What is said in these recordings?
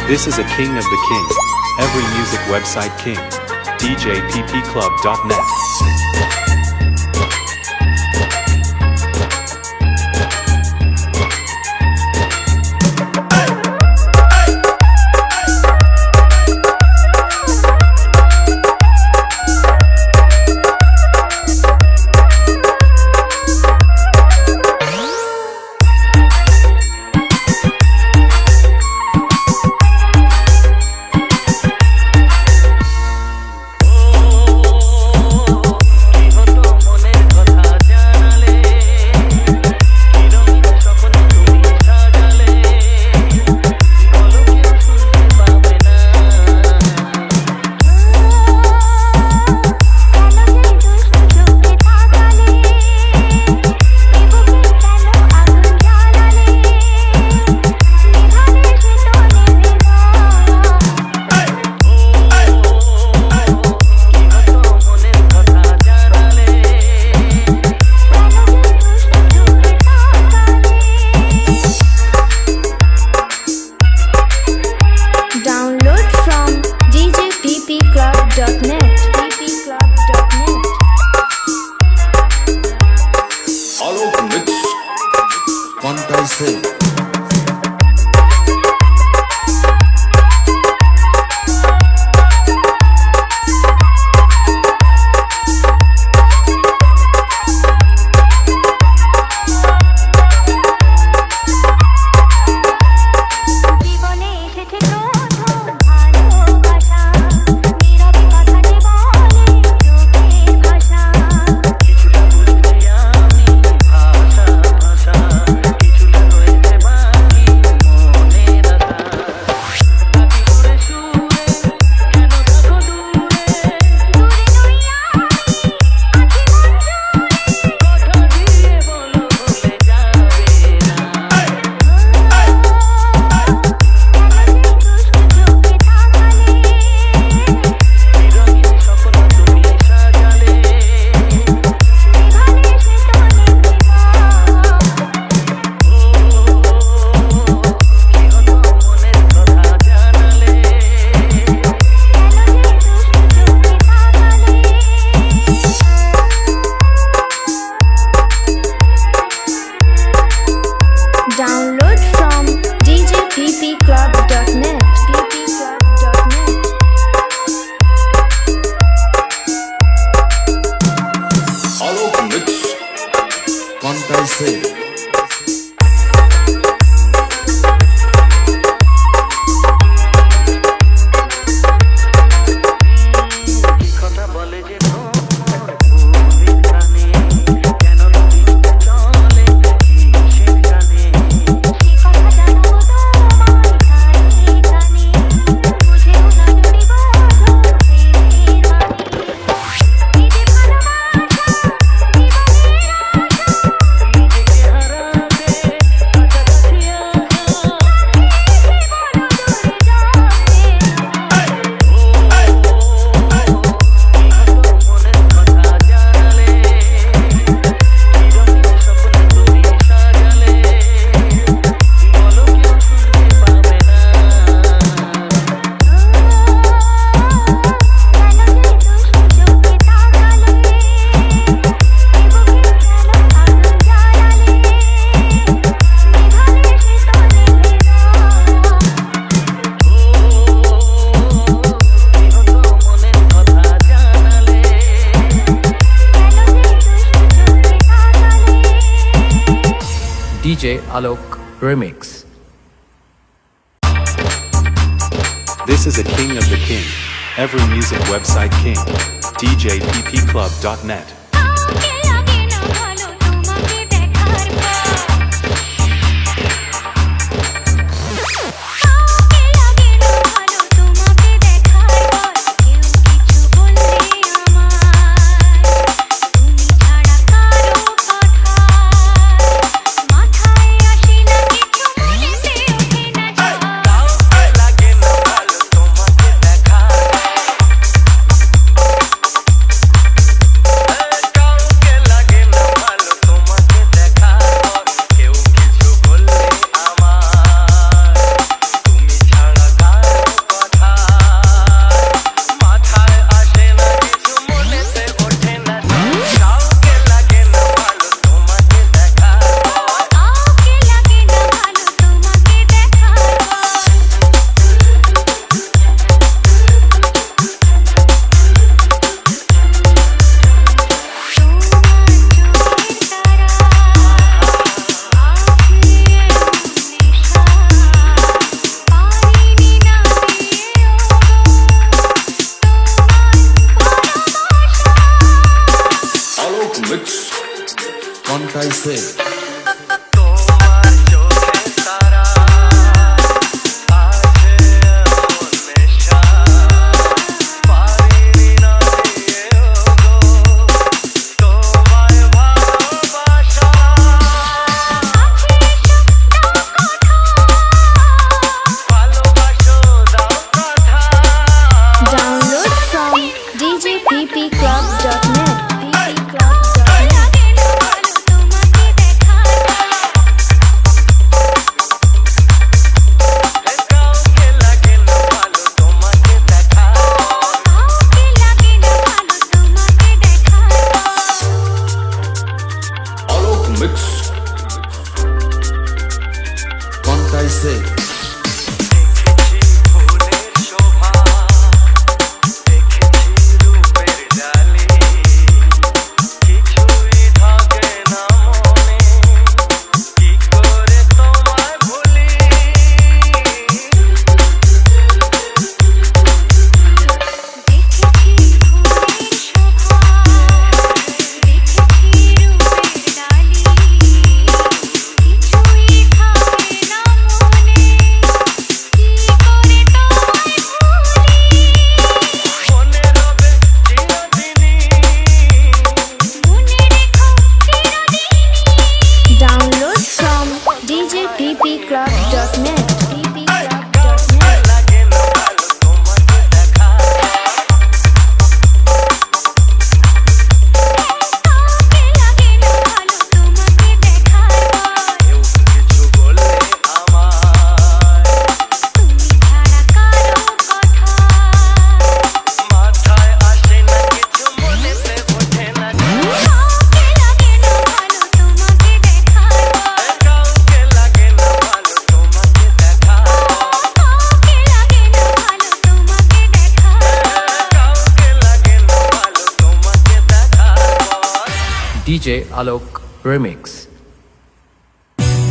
This is a king of the king. Every music website king. DJPPClub.net. DJ Alok Remix. This is a king of the king. Every music website king. DJPPClub.net. से তোমার চোখে তারা আছে এমন নেশা পারিনি না দিয়েও গো তোমায় ভালোবাসা ভালোবাসো দাও কথা Download from djppclub.net. কাউকে লাগে না ভালো তোমাকে দেখা आलोक मिक्स कौनटाई से দেখেছি ফুলের শোভা দেখেছি রূপের ডালি কিছুই থাকে না মনে কি করে তোমায় ভুলি মনে রবে চিরদিনই Download from djppclub.net. লাগে না ভালো তোমাকে দেখা কেউ কিছু বললে আমায় মাথায় আসে না কিছু মনেতে ওঠে না কাউকে লাগে না ভালো তোমাকে দেখা কাউকে লাগে না ভালো তোমাকে দেখা DJ Alok Remix.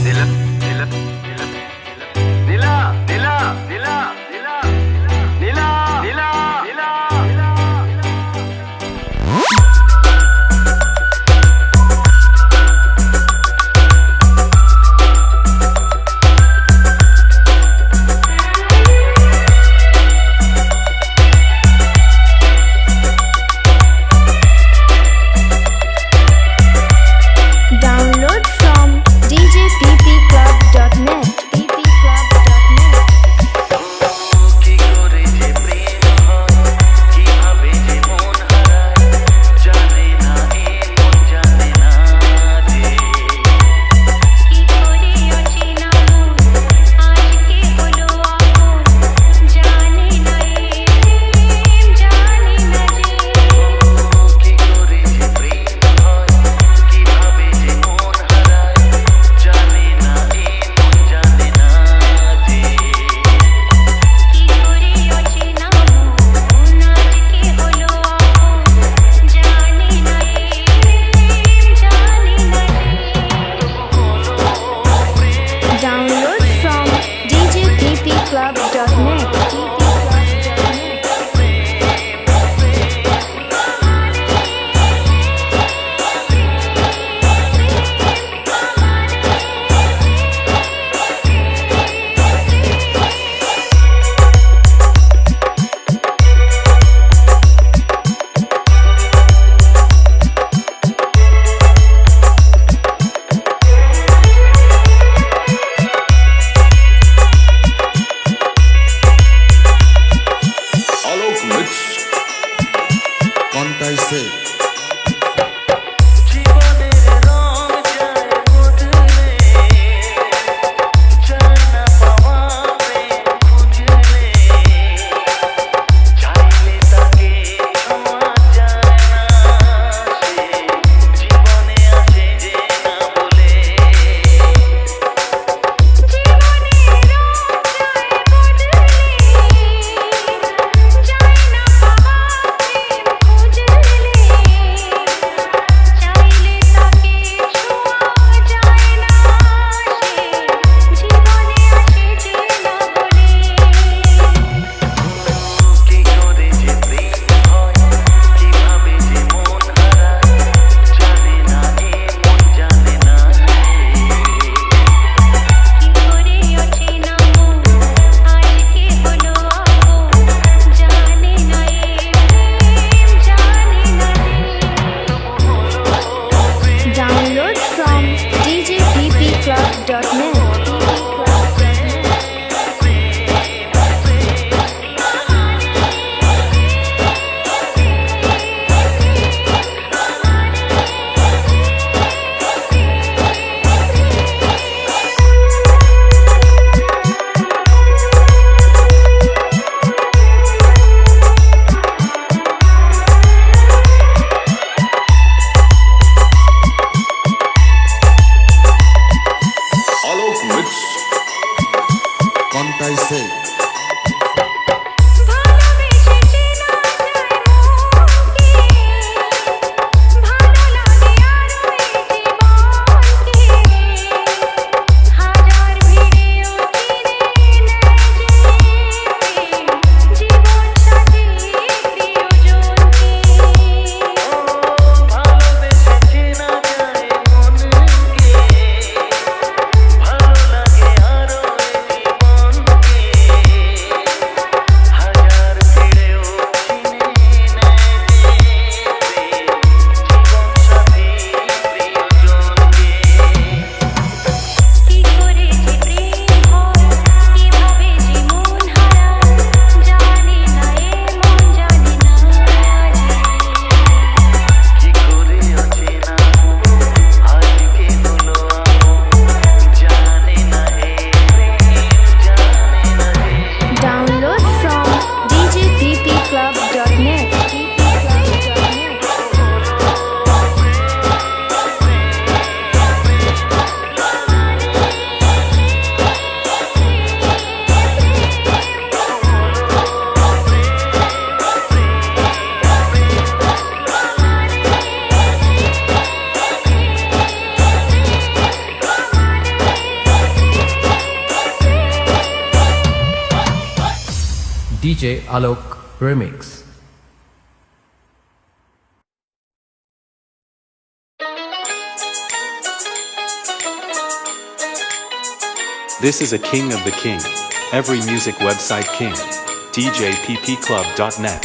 দিলা দিলা দিলা দিলা দিলা দিলা দিলা দিলা দিলা দিলা Download I say? ভালোবেসে চেনা যায় মনকে ভালো লাগে আরো এই জীবনকে হাজার ভিড়েও চিনে নেয় যে জীবন সাথী প্রিয়জনকে ভালোবেসে চেনা যায় মনকে ভালো লাগে আরো এই জীবনকে হাজার ভিড়েও চিনে নেয় যে জীবন সাথী প্রিয়জনকে কি করে যে প্রেম হয় কিভাবে যে মন হারায় জানে না এ মন জানে না কি করে অচেনা আজকে হলো জানে না এ প্রেম জানে না Download from djppclub.net. DJ Alok Remix. This is a king of the king. Every music website king. DJPPclub.net.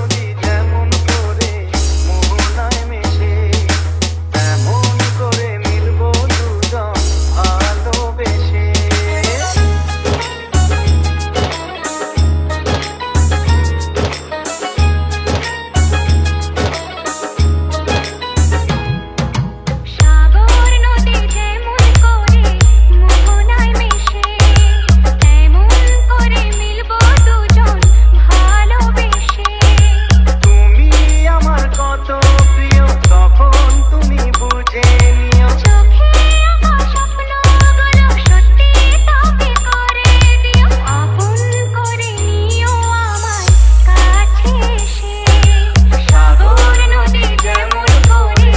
সাগর নদী যেমন করে মোহনায় মেশে তেমন করে মিলবো দুজন ভালোবেসে সাগর নদী যেমন করে মোহনায় মেশে তেমন করে মিলবো দুজন ভালোবেসে তুমি আমার কত প্রিয় তখন তুমি বুঝে নিও চোখে আমার স্বপ্নগুলো সত্যি তবে করে দিও আপন করে নিও আমার কাছে এসে সাগর নদী যেমন করে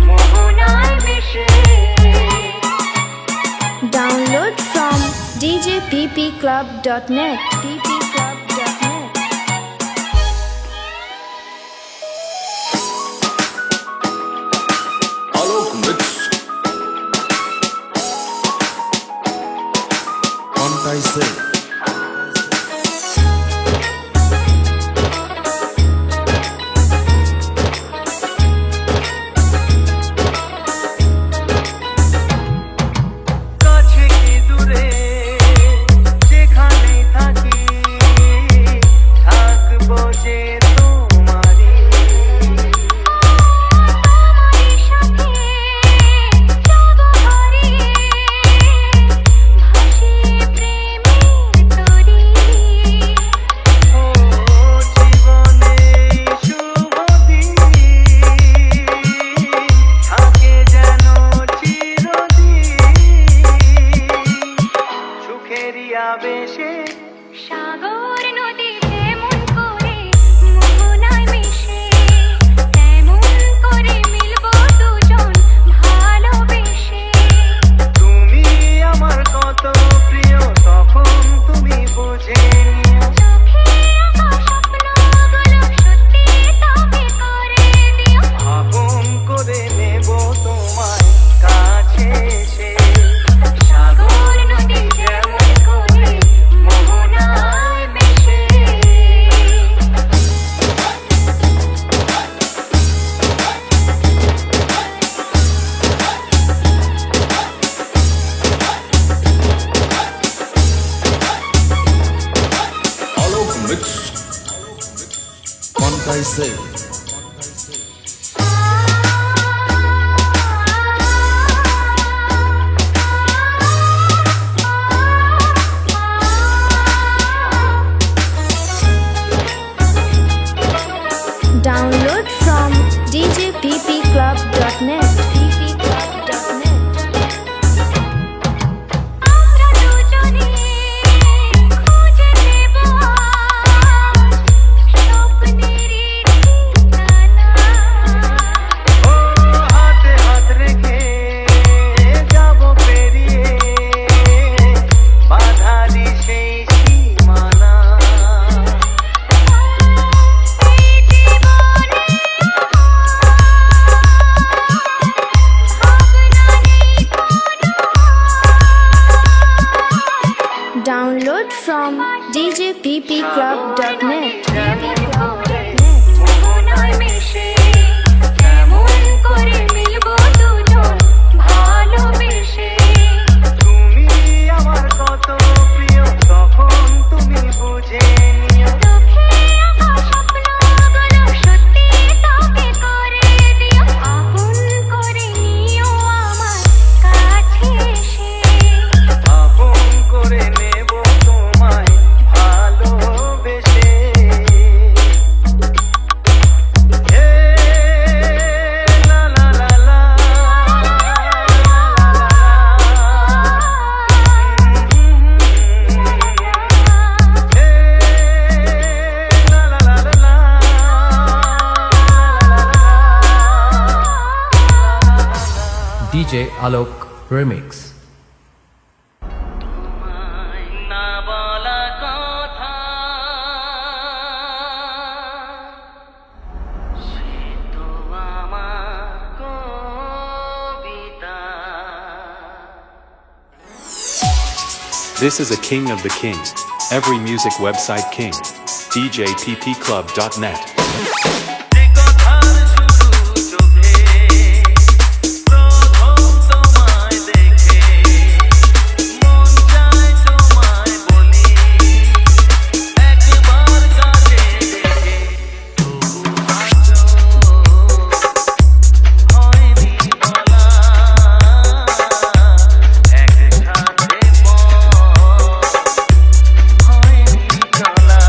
মোহনায় মেশে Download from djppclub.net. ppclub.net. Alok Mix. What I say? কাছে কি দূরে যেখানে থাকি থাকবো যে তোমারই সাথে যাব হারিয়ে ভাসিয়ে প্রেমের তরী ও জীবনে শুভ দিন থাকে যেন চিরদিন সুখেরই আবেশে সাগর নদী যেমন করে মোহনায় মিশে তেমন করে মিলবো দুজন ভালোবেসে তুমি আমার কত প্রিয় তখন তুমি বুঝে নিও চোখে আমার স্বপ্নগুলো সত্যি তবে করে দিও আপন করে নেব তোমায় কাছে এসে সাগর নদী যেমন করে মোহনায় মিশে Alok Mix. What I say? from djppclub.net. মোহনায় মিশে কেমন করে মিলবো দুজন ভালোবেসে তুমি আমার কত প্রিয় তখন তুমি বুঝে নিও চোখে আমার স্বপ্নগুলো সত্যি তবে করে দিও আপন করে নিও আমার কাছে এসে আপন করে নেব তোমায় ভালোবেসে DJ Alok Remix. না বলা কথা সে তো আমার কবিতা This is a king of the king. Every music website king. djppclub.net. যে কথার শুরু চোখে প্রথম তোমায় দেখে মন চায় তোমায় বলি একবার কাছে দেখে তবু আজও হয়নি বলা এক ছাড়ে পথ হয়নি চলা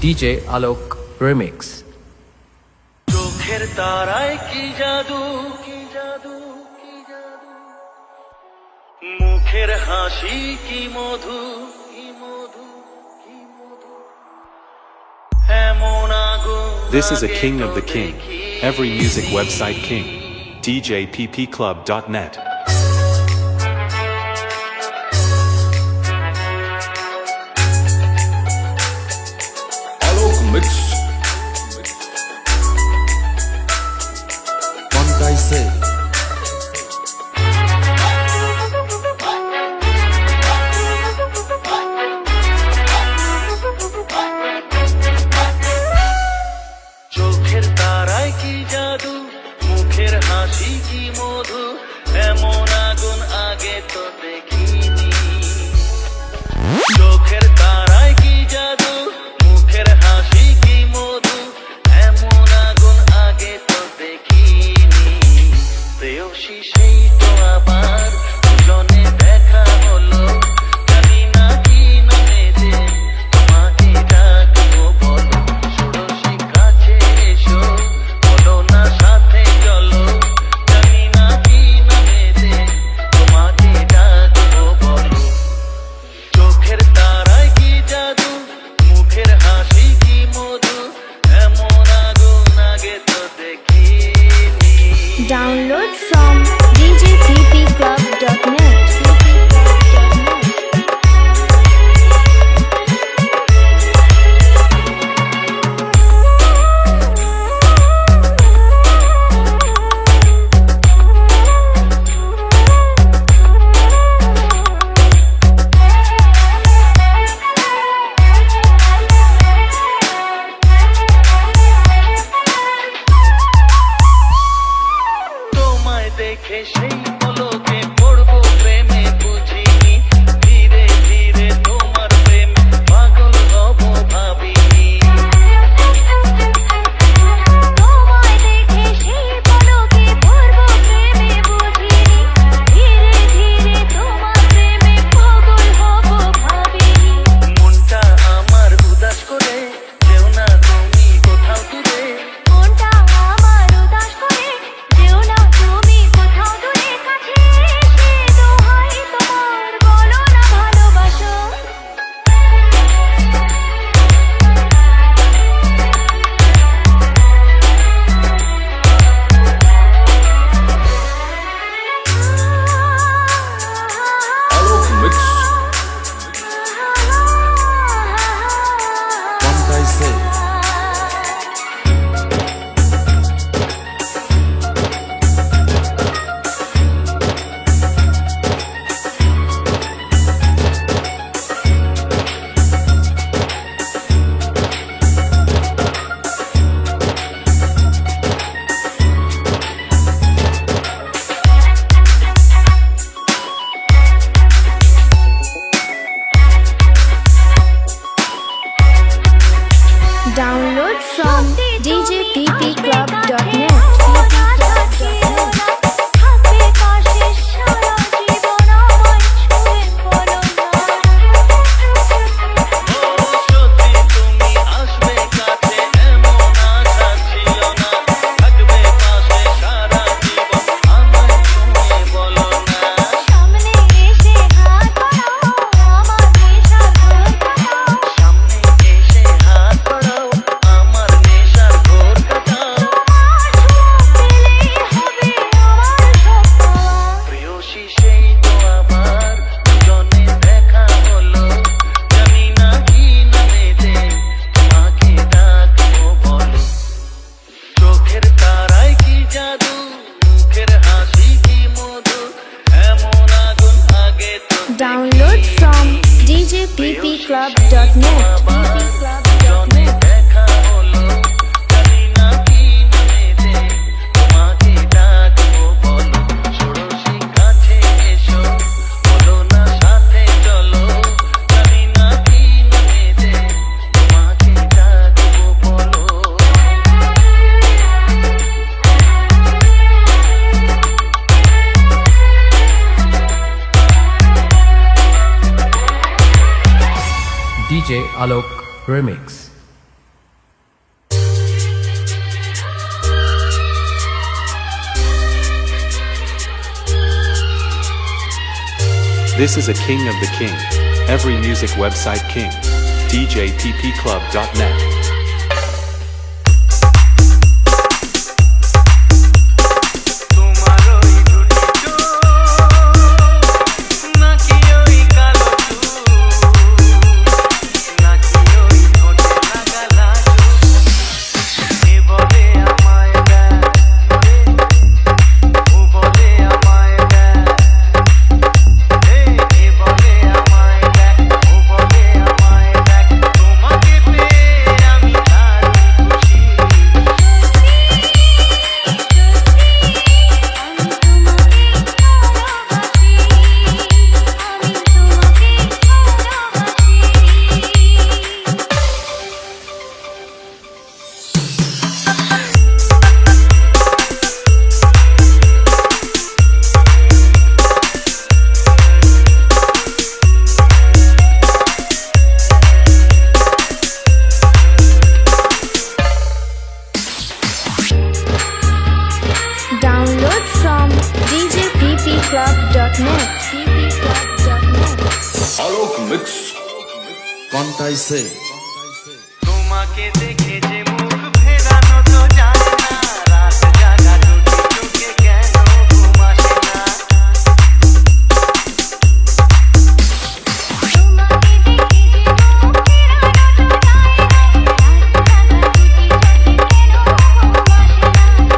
DJ Alok Remix. চোখের তারায় কি জাদু কি জাদু কি জাদু মুখের হাসি কি মধু কি মধু কি মধু এমন আগুন This is a আগে king তো of the king. দেখিনি। Every music website king. DJPPClub.net. Alok Mix. Quantai say. চোখের তারায় কি জাদু মুখের হাসি কি মধু এমন আগুন আগে তো দেখিনি চোখের তারায় কি জাদু মুখের হাসি কি মধু এমন আগুন আগে তো দেখিনি প্রেয়সী সেই তো আবার দুজনে দেখা হলো জানি না কি নামে যে তোমাকে ডাকবো বলো ষোড়শী কাছে এসো বলো না সাথে চলো জানি না কি নামে যে তোমাকে ডাকবো বলো চোখের তারায় কি জাদু মুখের হাসি কি মধু এমন আগুন আগে তো দেখিনি Download from djppclub.net. তোমায় দেখে সেই পলকে পড়বো প্রেমে বুঝিনি ধীরে ধীরে তোমার প্রেম পাগল হব ভাবিনি তোমায় দেখে সেই পলকে পড়বো প্রেমে বুঝিনি ধীরে ধীরে তোমার প্রেমে পাগল হব ভাবিনি মনটা আমার উদাস করে যেও না তুমি কোথাও দূরে মনটা আমার উদাস করে যেও না তুমি কোথাও দূরে কাছে এসে দোহাই তোমার বলো না ভালোবাসো Alok Mix. Quantai say. Download from djppclub.net. থাকবে পাশে সারা জীবন আমায় ছুঁয়ে বলো না ও সত্যি তুমি আসবে কাছে এমন আশা ছিল না থাকবে পাশে সারা জীবন আমায় ছুঁয়ে বলো না সামনে এসে হাত বাড়াও আমার নেশার ঘোর কাটাও সামনে এসে হাত বাড়াও আমার নেশার ঘোর কাটাও প্রেয়সী সেই তো আবার দুজনে দেখা হলো জানি না কি নামে যে তোমাকে ডাকবো বলো চোখের তারায় কি জাদু মুখের হাসি কি মধু এমন আগুন আগে তো Download from djppclub.net. দুজনে দেখা হলো জানি না কি নামে যে তোমাকে ডাকবো বলো ষোড়শী কাছে এসো বলো না সাথে চলো জানি না কি নামে যে তোমাকে ডাকবো বলো DJ Alok Remix. This is a king of the king. Every music website king. DJPPClub.net. তোমার ওই দুটি চোখ নাকি ওই কালো চুল নাকি ওই ঠোঁটে লাগা লাজু এ বলে আমায় দেখ ও বলে আমায় দেখ এ বলে আমায় দেখ ও বলে আমায় দেখ তোমাকে পেয়ে আমি দারুণ খুশি Download from djppclub.net. Alok Mix. Quantai say. তোমাকে দেখে যে মুখ ফেরানো তো যায় না রাত জাগা দুটি চোখে কেন ঘুম আসে না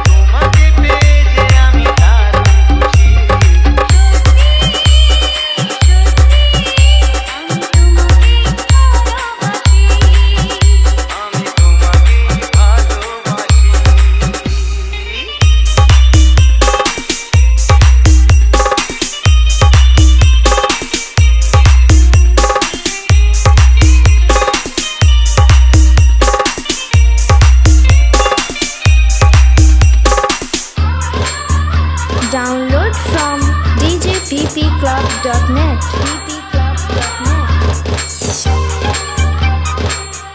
তোমাকে পেয়ে যে আমি দারুণ খুশি আমি তোমাকে ভালোবাসি Download from djppclub.net.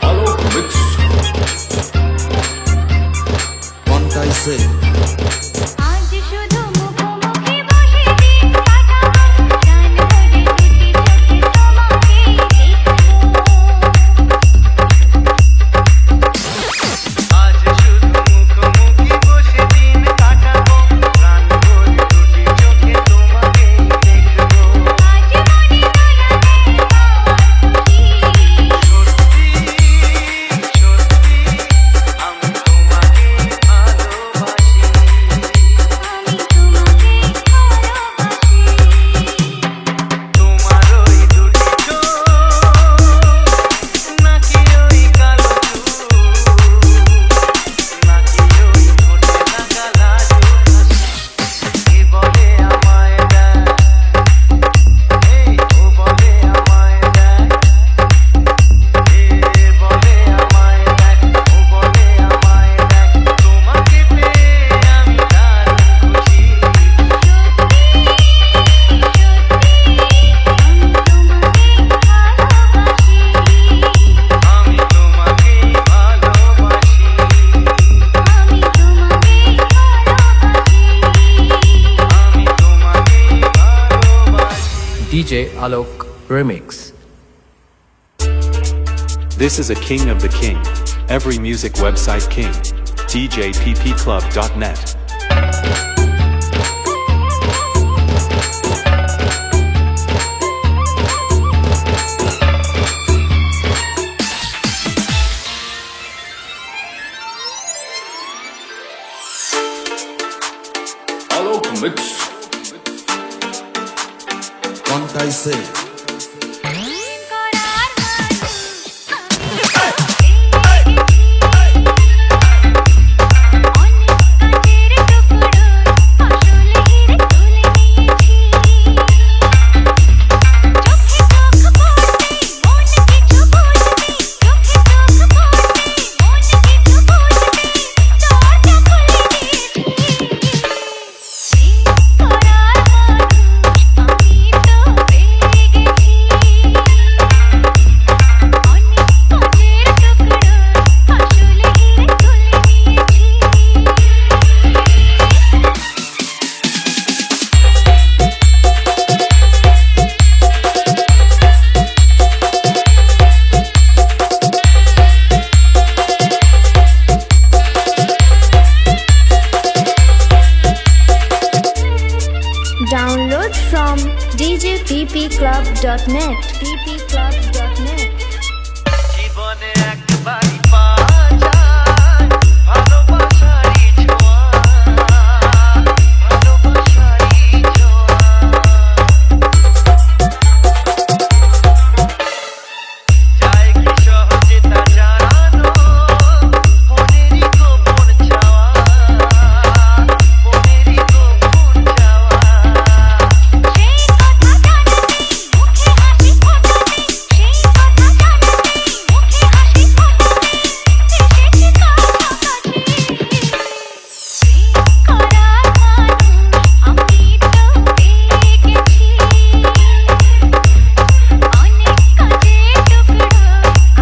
Alok Mix. Quantai say. আজ শুধু মুখোমুখি বসে দিন কাটাবো গান ভরে দুটি চোখে তোমাকে দেখবো আজ শুধু মুখোমুখি বসে দিন কাটাবো প্রাণ ভরে দুটি চোখে তোমাকে দেখবো আজ মনে দোলা দেব খুশি সত্যি সত্যি আমি তোমাকে ভালোবাসি আমি তোমাকে ভালোবাসি তোমার ওই দুটি চোখ নাকি ওই কালো চুল নাকি ওই ঠোঁটে লাগা লাজু হাসি এ বলে আমায় দেখ ও বলে আমায় দেখ এ বলে আমায় দেখ ও বলে আমায় দেখ তোমাকে পেয়ে আমি দারুণ খুশি আমি তোমাকে ভালোবাসি আমি তোমাকে ভালোবাসি আমি তোমাকে ভালোবাসি আমি তোমাকে ভালোবাসি DJ Alok Remix. This is a king of the king. Every music website king. DJPPClub.net. Alok Mix. Quantai say. করার মানুষ আমি অনেক কাজের টুকরো আসলে হিরে তুলে নিয়েছি চোখে চোখ পড়তে মন কিছু বলতে চোখে চোখ পড়তে মন কিছু বলতে দরজা খুলে দিয়েছি করার মানুষ আমি তো পেয়ে ppclub.net. ppclub.net. জীবনে একবারই পাওয়া যায় ভালোবাসারই ছোঁয়া, ভালোবাসারই ছোঁয়া। যায় কি সহজে তা জানানো, মনেরই গোপন চাওয়া, মনেরই গোপন চাওয়া। সেই কথা জানাতে মুখে হাসি ফোটাতে, সেই কথা জানাতে মুখে হাসি ফোটাতে এসেছি কাছাকাছি। প্রেম করার মানুষ আমি তো পেয়ে গেছি। অনেক কাজের টুকরো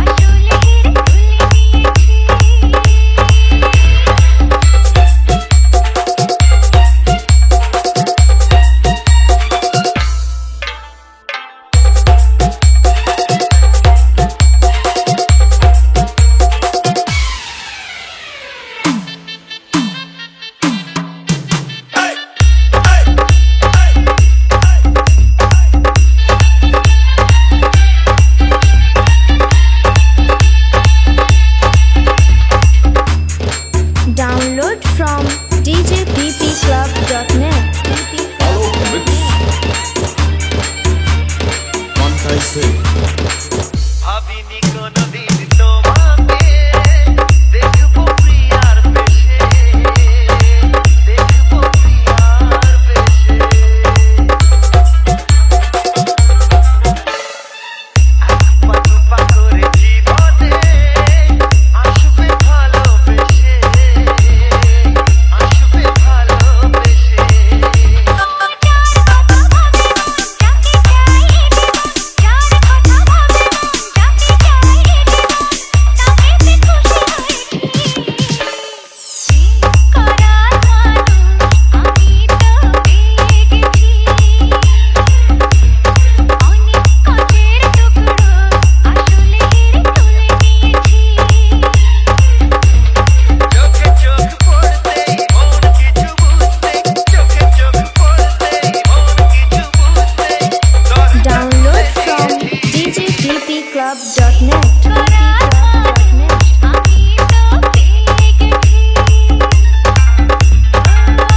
আসলে হিরে তুলে নিয়েছি। Download from djppclub.net. Quantai say, ভাবিনি কোনোদিন তোমাকে দেখবো প্রিয়ার বেশে, দেখবো প্রিয়ার বেশে। এক পা দু পা করে জীবনে আসবে ভালোবেসে, আসবে ভালোবেসে। চোখে চোখ পড়তেই মন কিছু বুঝতেই, চোখে চোখ পড়তেই মন কিছু বুঝতেই Download from djppclub.net. আমি তো পেয়ে গেছি।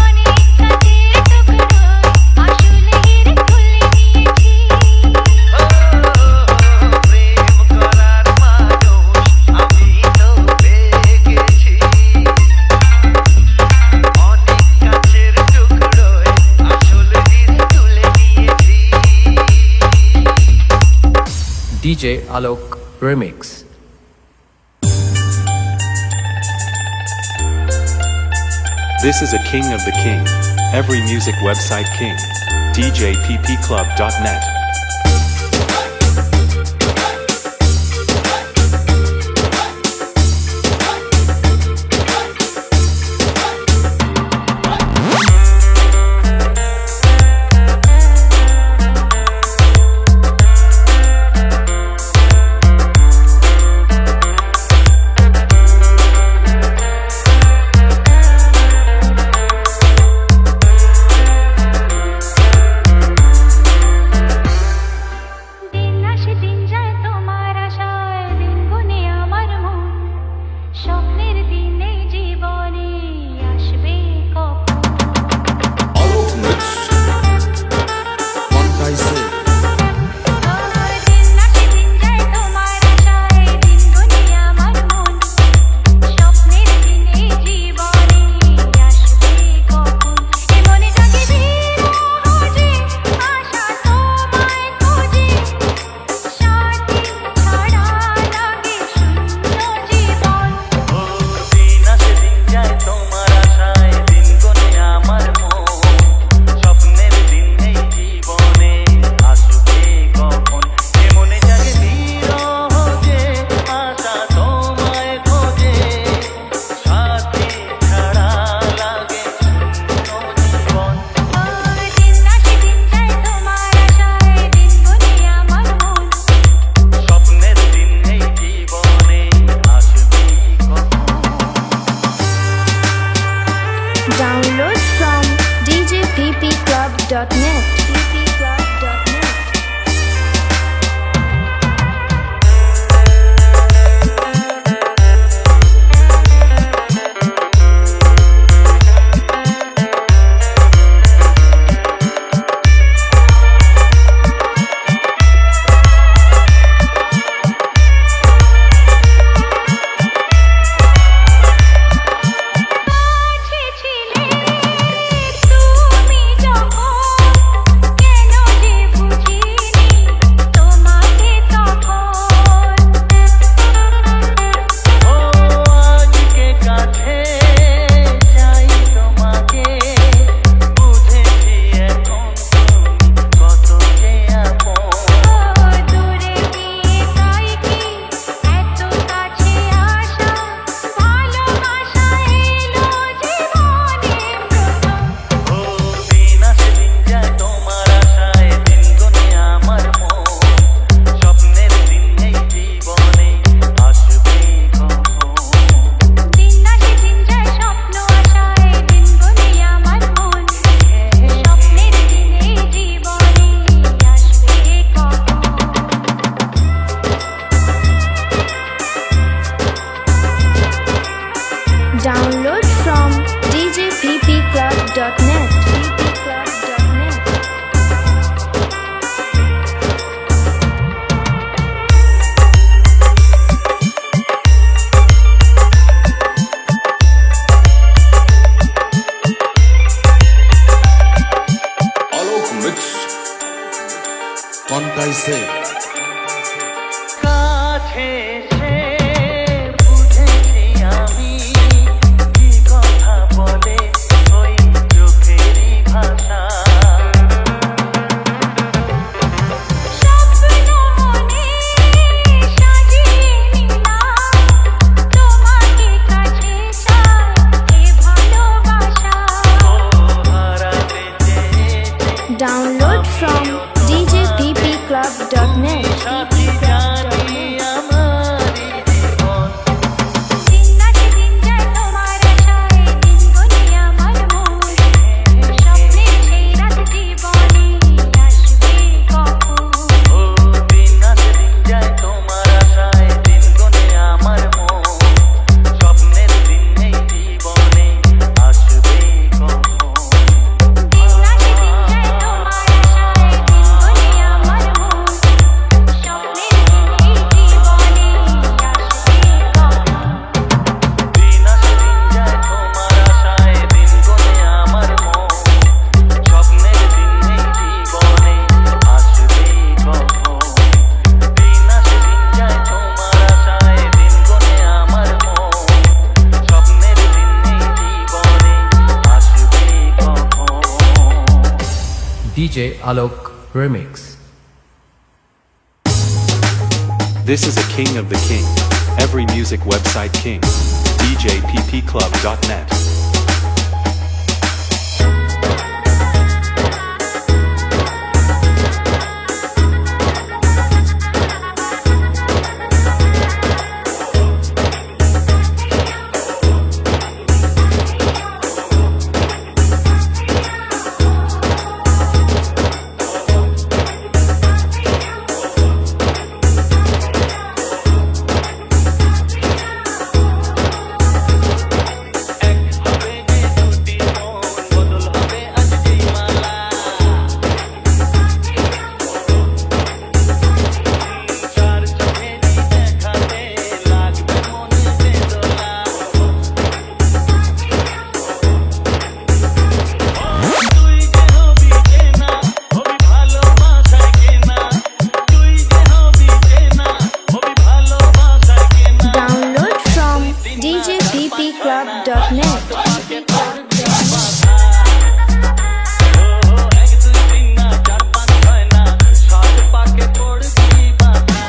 অনেক কাজের টুকরো আসলে হিরে তুলে নিয়েছি। প্রেম করার মানুষ আমি তো পেয়ে গেছি। অনেক কাছের টুকরোয় আসলে হিরে তুলে নিয়েছি। DJ Alok Remix. This is a king of the king. Every music website king. djppclub.net. Download from djppclub.net. Alok Mix. Quantai say. কাছে এসে বুঝেছি আমি কি কথা বলে ওই চোখেরই ভাষা স্বপ্ন মনে সাজিয়ে নিলাম তোমাকে কাছে চাই এ ভালোবাসা হারাতে চেয়েছি Download from djppclub.net. সাথী জানি আমারই জীবন দিন নাচে দিন যায় তোমার আশায় দিন গনে আমার মন স্বপ্নে সেই রাত জীবনে আসবে কখন ও দিন আছে দিন যায় তোমার আশায় দিন গনে আমার মন স্বপ্নের দিন নেই জীবনে আসবে কখন দিন নাচে দিন যায় তোমার আশায় দিন গনে আমার মন স্বপ্নের দিন এই জীবনে আসবে কখন দিন আসে দিন যায় তোমার আশায় দিন গনে আমার মন স্বপ্নের দিন নেই জীবনে আসবে কখন দিন আসে দিন যায় তোমার আশায় দিন গনে আমার মন স্বপ্নের দিন নেই জীবনে আসবে কখন DJ Alok Remix. This is a king of the king. Every music website king. djppclub.net. হবে যে দুটি মন বদল হবে আজ যেই মালা চার চোখেরই দেখাতে লাগবে মনে বেদনা তুই যে হবি চেনা হবি ভালোবাসায় কেনা তুই যে হবি চেনা হবি ভালোবাসায় কেনা Download from djppclub.net. পাকে পড়বে বাধা ও এক দুই তিন না চার পাঁচ ছয় না সাত পাকে পড়বি বাধা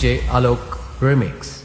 DJ Alok Remix.